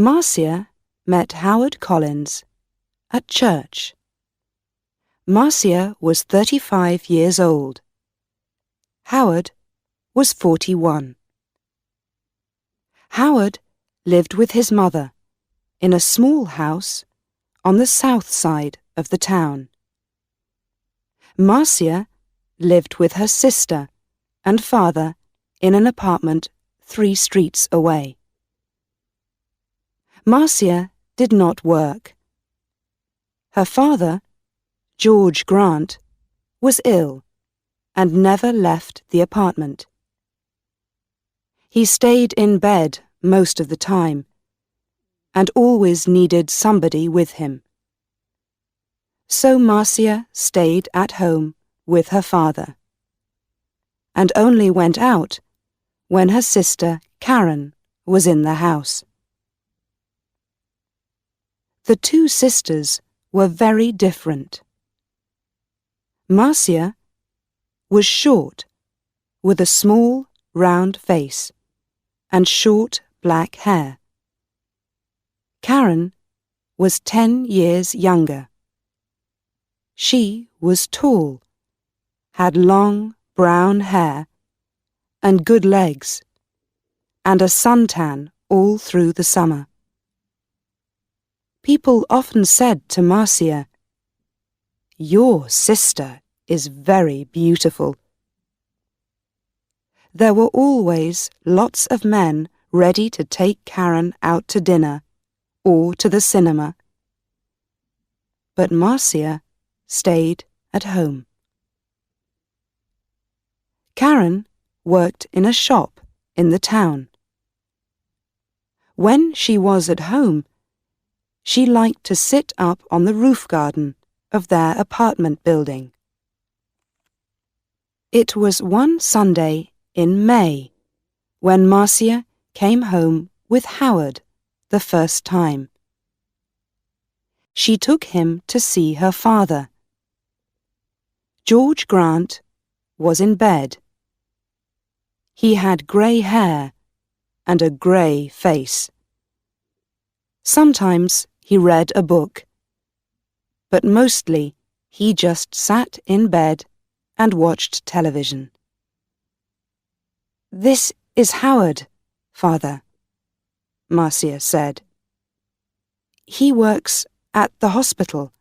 Marcia met Howard Collins at church. Marcia was 35 years old. Howard was 41. Howard lived with his mother in a small house on the south side of the town. Marcia lived with her sister and father in an apartment 3 streets away. Marcia did not work. Her father, George Grant, was ill and never left the apartment. He stayed in bed most of the time and always needed somebody with him. So Marcia stayed at home with her father and only went out when her sister Karen was in the house. The 2 sisters were very different. Marcia was short, with a small, round face and short black hair. Karen was 10 years younger. She was tall, had long brown hair and good legs, and a suntan all through the summer. People often said to Marcia, "Your sister is very beautiful." There were always lots of men ready to take Karen out to dinner or to the cinema. But Marcia stayed at home. Karen worked in a shop in the town. When she was at home, she liked to sit up on the roof garden of their apartment building. It was one Sunday in May when Marcia came home with Howard the first time. She took him to see her father. George Grant was in bed. He had grey hair and a grey face. Sometimes he read a book, but mostly he just sat in bed and watched television. "This is Howard, Father," Marcia said. "He works at the hospital,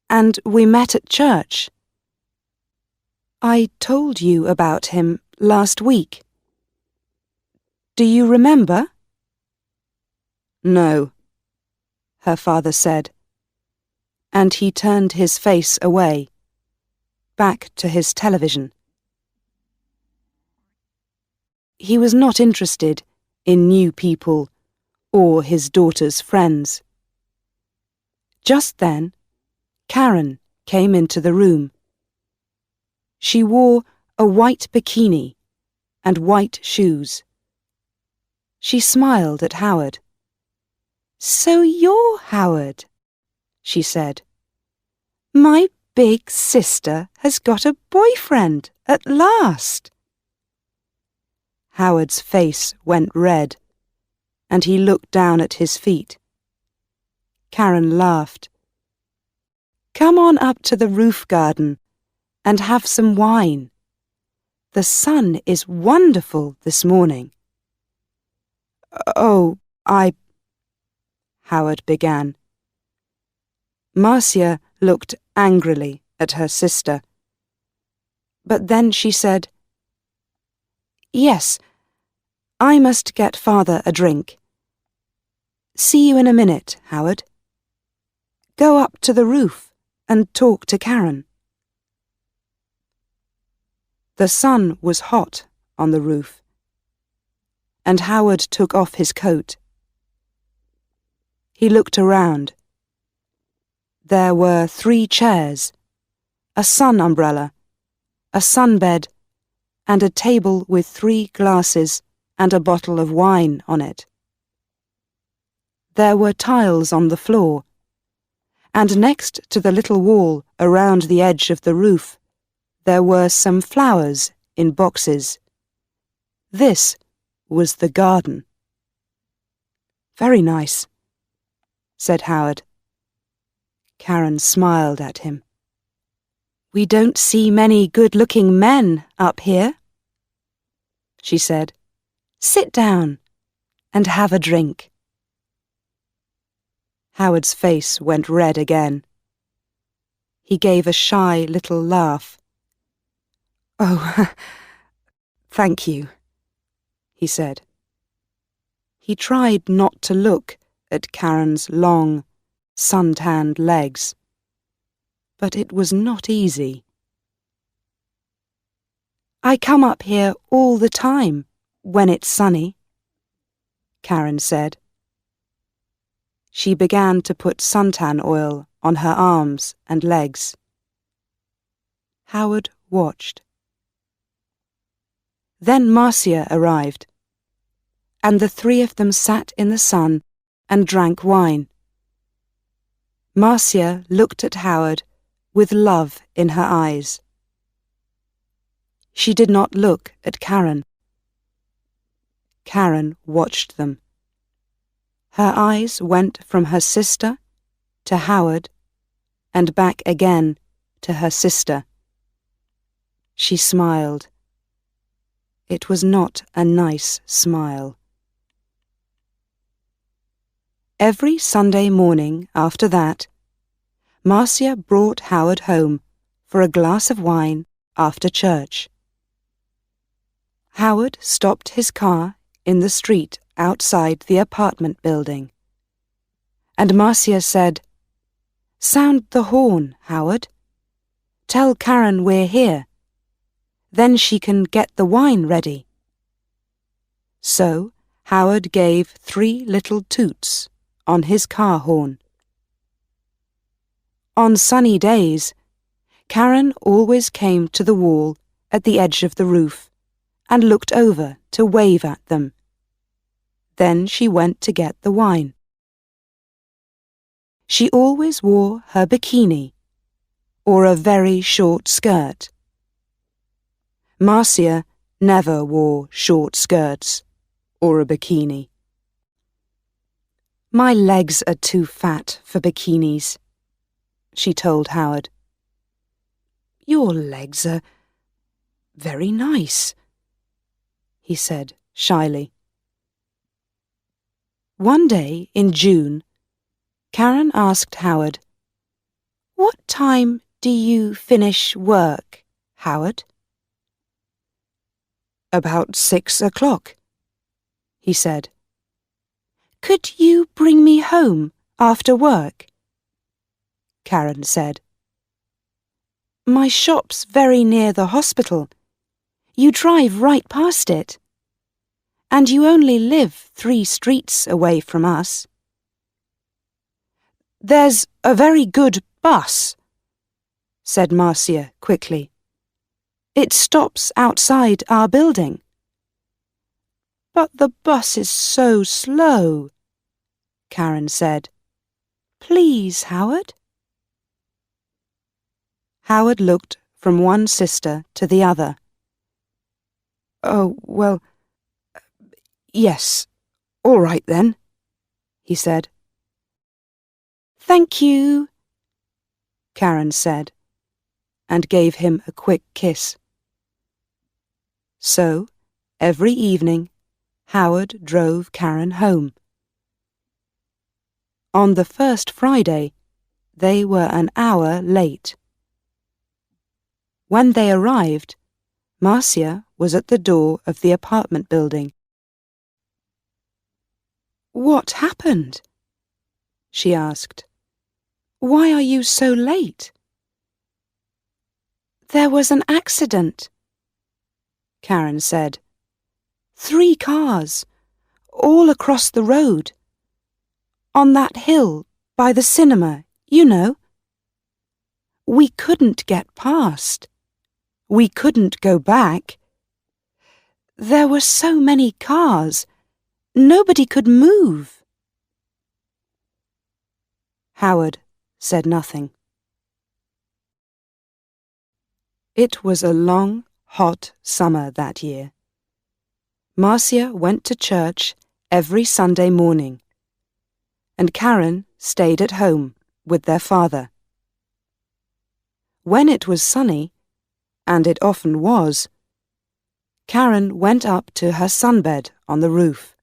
and we met at church. I told you about him last week. Do you remember?" "No," her father said, and he turned his face away, back to his television. He was not interested in new people or his daughter's friends. Just then, Karen came into the room. She wore a white bikini and white shoes. She smiled at Howard. "So you're Howard," she said. "My big sister has got a boyfriend at last." Howard's face went red, and he looked down at his feet. Karen laughed. "Come on up to the roof garden and have some wine. The sun is wonderful this morning." "Oh, Howard began. Marcia looked angrily at her sister. But then she said, "Yes, I must get Father a drink. See you in a minute, Howard. Go up to the roof and talk to Karen." The sun was hot on the roof, and Howard took off his coat. He looked around. There were 3 chairs, a sun umbrella, a sunbed, and a table with 3 glasses and a bottle of wine on it. There were tiles on the floor, and next to the little wall around the edge of the roof, there were some flowers in boxes. This was the garden. Very nice," said Howard. Karen smiled at him. "We don't see many good-looking men up here," she said. "Sit down and have a drink." Howard's face went red again. He gave a shy little laugh. "Oh, thank you," he said. He tried not to look at Karen's long, sun-tanned legs, but it was not easy. "I come up here all the time when it's sunny," Karen said. She began to put suntan oil on her arms and legs. Howard watched. Then Marcia arrived, and the three of them sat in the sun and drank wine. Marcia looked at Howard with love in her eyes. She did not look at Karen. Karen watched them. Her eyes went from her sister to Howard and back again to her sister. She smiled. It was not a nice smile. Every Sunday morning after that, Marcia brought Howard home for a glass of wine after church. Howard stopped his car in the street outside the apartment building, and Marcia said, "Sound the horn, Howard. Tell Karen we're here. Then she can get the wine ready." So Howard gave 3 little toots on his car horn. On sunny days, Karen always came to the wall at the edge of the roof and looked over to wave at them. Then she went to get the wine. She always wore her bikini, or a very short skirt. Marcia never wore short skirts or a bikini. "My legs are too fat for bikinis," she told Howard. "Your legs are very nice," he said shyly. One day in June, Karen asked Howard, "What time do you finish work, Howard?" "About 6 o'clock," he said. "Could you bring me home after work?" Karen said. "My shop's very near the hospital. You drive right past it. And you only live 3 streets away from us." "There's a very good bus," said Marcia quickly. "It stops outside our building." "But the bus is so slow," Karen said. "Please, Howard." Howard looked from one sister to the other. "Oh, well, yes, all right then," he said. "Thank you," Karen said, and gave him a quick kiss. So, every evening, Howard drove Karen home. On the first Friday, they were an hour late. When they arrived, Marcia was at the door of the apartment building. "What happened?" she asked. "Why are you so late?" "There was an accident," Karen said. 3 cars, all across the road. On that hill by the cinema, you know. We couldn't get past. We couldn't go back. There were so many cars. Nobody could move." Howard said nothing. It was a long, hot summer that year. Marcia went to church every Sunday morning and Karen stayed at home with their father. When it was sunny, and it often was, Karen went up to her sunbed on the roof.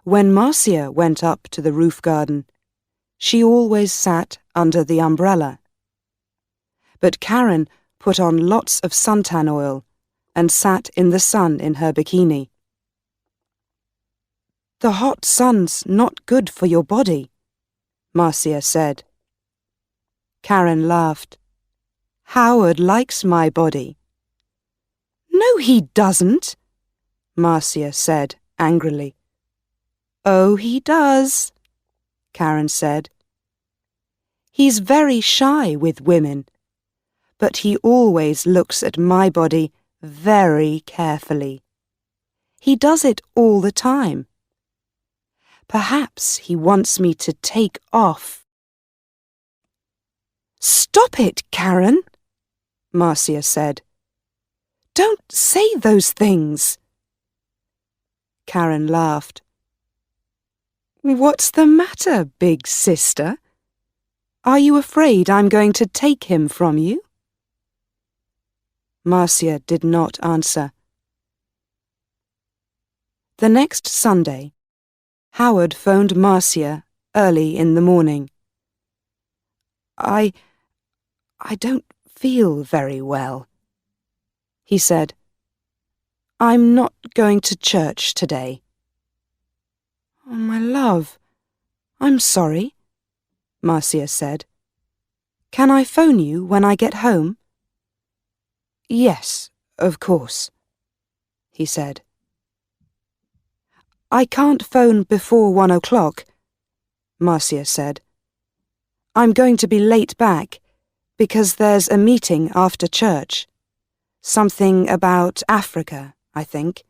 When Marcia went up to the roof garden, she always sat under the umbrella. But Karen put on lots of suntan oil and sat in the sun in her bikini. "The hot sun's not good for your body," Marcia said. Karen laughed. "Howard likes my body." "No, he doesn't," Marcia said angrily. "Oh, he does," Karen said. "He's very shy with women, but he always looks at my body very carefully. He does it all the time. Perhaps he wants me to take off." "Stop it, Karen," Marcia said. "Don't say those things." Karen laughed. "What's the matter, big sister? Are you afraid I'm going to take him from you?" Marcia did not answer. The next Sunday, Howard phoned Marcia early in the morning. I don't feel very well," he said. "I'm not going to church today." "Oh, my love, I'm sorry," Marcia said. "Can I phone you when I get home?" "Yes, of course," he said. "I can't phone before 1 o'clock," Marcia said. "I'm going to be late back because there's a meeting after church. Something about Africa, I think."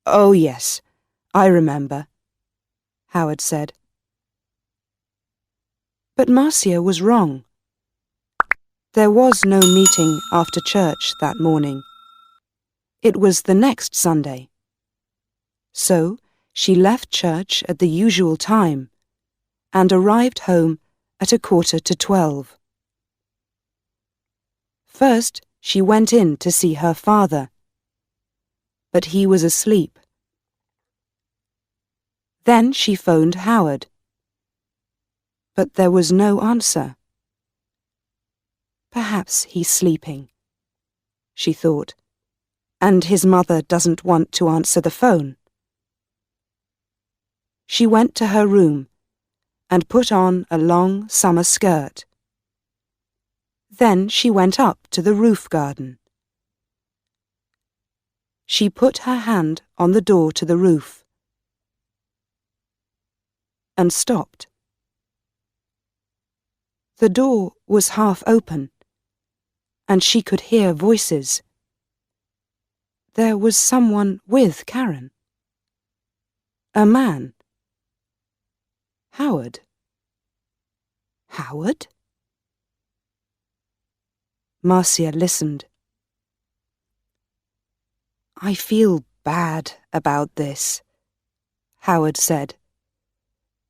"Oh, yes, I remember," Howard said. But Marcia was wrong. There was no meeting after church that morning. It was the next Sunday. So she left church at the usual time and arrived home at 11:45. First, she went in to see her father, but he was asleep. Then she phoned Howard, but there was no answer. Perhaps he's sleeping, she thought, and his mother doesn't want to answer the phone. She went to her room and put on a long summer skirt. Then she went up to the roof garden. She put her hand on the door to the roof and stopped. The door was half open, and she could hear voices. There was someone with Karen. A man. Howard. Howard? Marcia listened. "I feel bad about this," Howard said.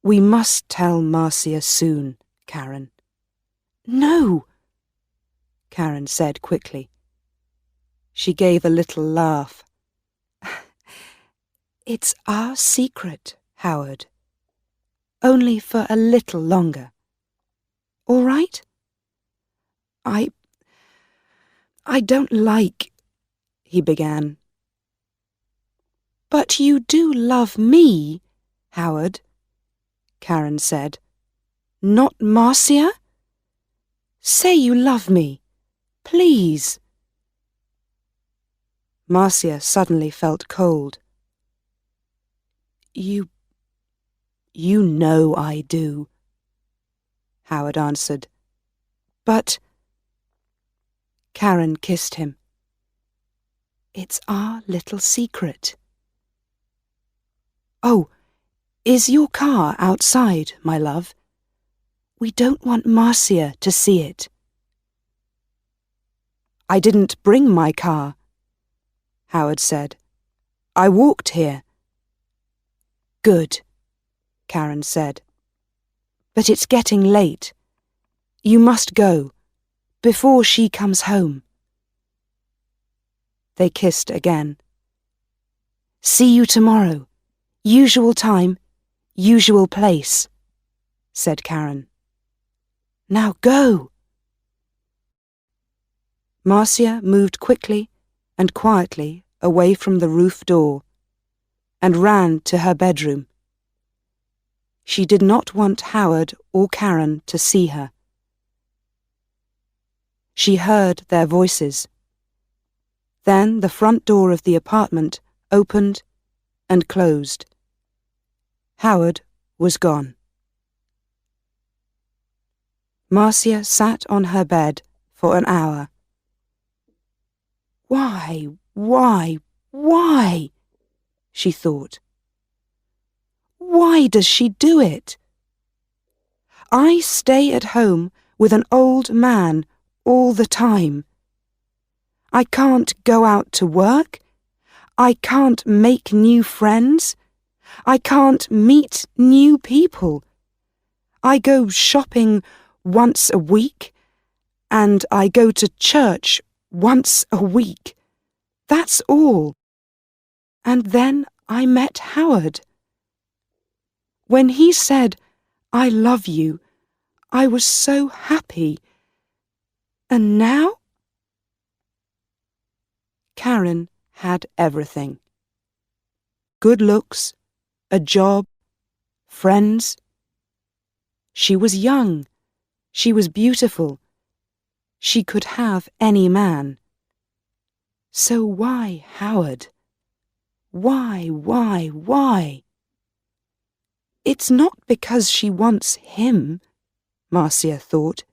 "We must tell Marcia soon, Karen." "No," Karen said quickly. She gave a little laugh. "It's our secret, Howard. Only for a little longer. All right? I don't like," he began. "But you do love me, Howard," Karen said. "Not Marcia? Say you love me, please." Marcia suddenly felt cold. You know I do," Howard answered. "But—" Karen kissed him. "It's our little secret." "Oh, is your car outside, my love? We don't want Marcia to see it." "I didn't bring my car," Howard said. "I walked here." "Good," Karen said. But it's getting late. You must go, before she comes home. They kissed again. See you tomorrow. Usual time, usual place, said Karen. Now go. Marcia moved quickly and quietly away from the roof door and ran to her bedroom. She did not want Howard or Karen to see her. She heard their voices. Then the front door of the apartment opened and closed. Howard was gone. Marcia sat on her bed for an hour. Why, she thought. Why does she do it? I stay at home with an old man all the time. I can't go out to work. I can't make new friends. I can't meet new people. I go shopping once a week, and I go to church once a week. That's all. And then I met Howard. When he said, "I love you," I was so happy. And now? Karen had everything. Good looks, a job, friends. She was young. She was beautiful. She could have any man. So why Howard? Why? It's not because she wants him, Marcia thought.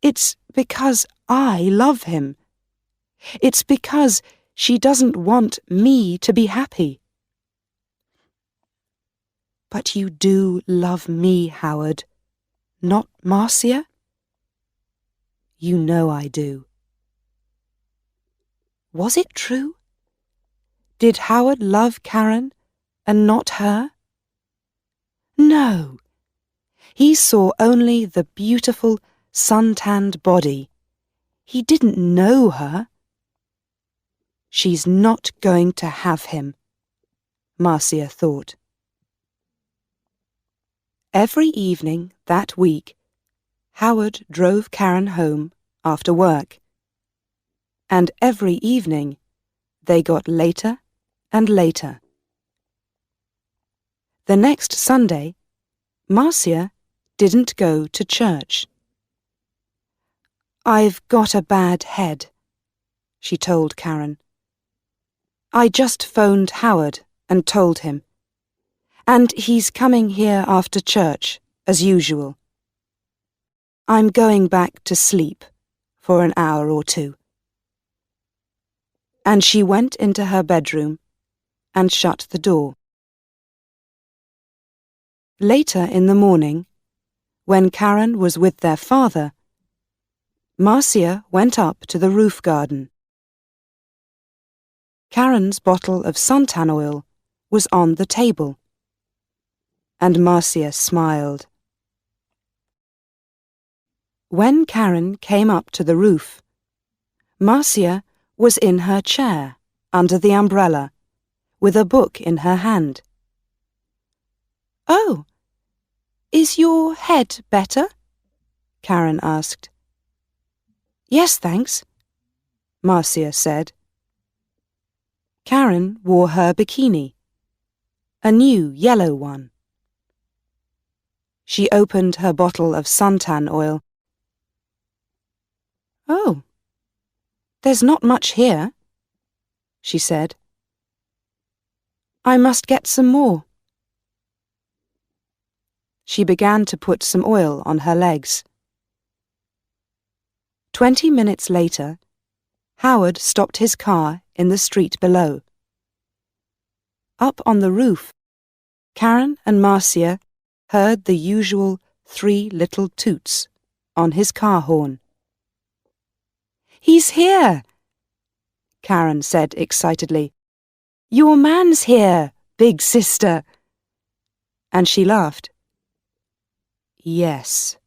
It's because I love him. It's because she doesn't want me to be happy. But you do love me, Howard, not Marcia? You know I do. Was it true? Did Howard love Karen and not her? No. He saw only the beautiful, sun-tanned body. He didn't know her. She's not going to have him, Marcia thought. Every evening that week, Howard drove Karen home after work. And every evening, they got later and later. The next Sunday, Marcia didn't go to church. I've got a bad head, she told Karen. I just phoned Howard and told him. And he's coming here after church, as usual. I'm going back to sleep for an hour or two. And she went into her bedroom and shut the door. Later in the morning, when Karen was with their father, Marcia went up to the roof garden. Karen's bottle of suntan oil was on the table, and Marcia smiled. When Karen came up to the roof, Marcia was in her chair under the umbrella, with a book in her hand. Oh, is your head better? Karen asked. Yes, thanks, Marcia said. Karen wore her bikini, a new yellow one. She opened her bottle of suntan oil. Oh, there's not much here, she said. I must get some more. She began to put some oil on her legs. 20 minutes later, Howard stopped his car in the street below. Up on the roof, Karen and Marcia heard the usual 3 little toots on his car horn. He's here, Karen said excitedly. Your man's here, big sister. and she laughed. Yes,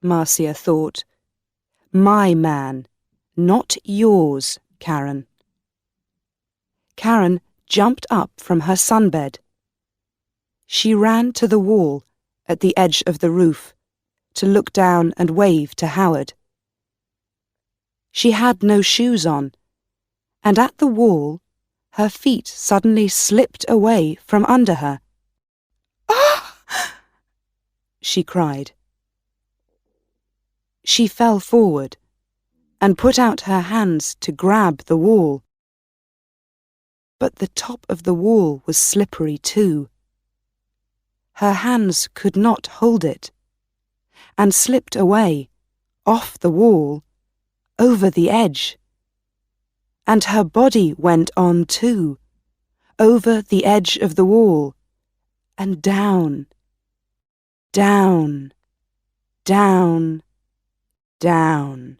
Marcia thought. My man, not yours, Karen. Karen jumped up from her sunbed. She ran to the wall at the edge of the roof to look down and wave to Howard. She had no shoes on, and at the wall her feet suddenly slipped away from under her. "Ah!" she cried. She fell forward and put out her hands to grab the wall. But the top of the wall was slippery too. Her hands could not hold it, and slipped away, off the wall, over the edge. And her body went on too, over the edge of the wall, and down, down, down, down.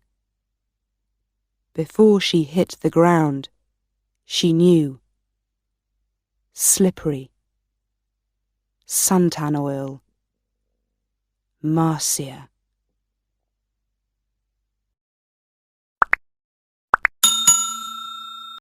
Before she hit the ground, she knew. Slippery. Suntan oil. Marcia.